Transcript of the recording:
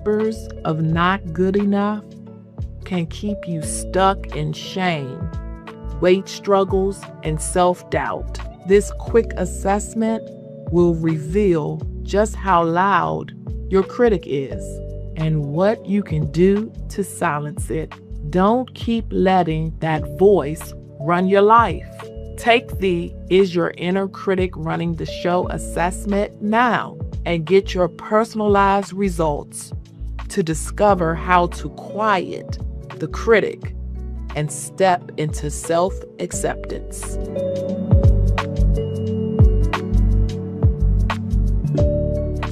whispers of not good enough can keep you stuck in shame, weight struggles, and self-doubt. This quick assessment will reveal just how loud your critic is and what you can do to silence it. Don't keep letting that voice run your life. Take the "Is Your Inner Critic Running the Show" assessment now and get your personalized results to discover how to quiet the critic and step into self-acceptance.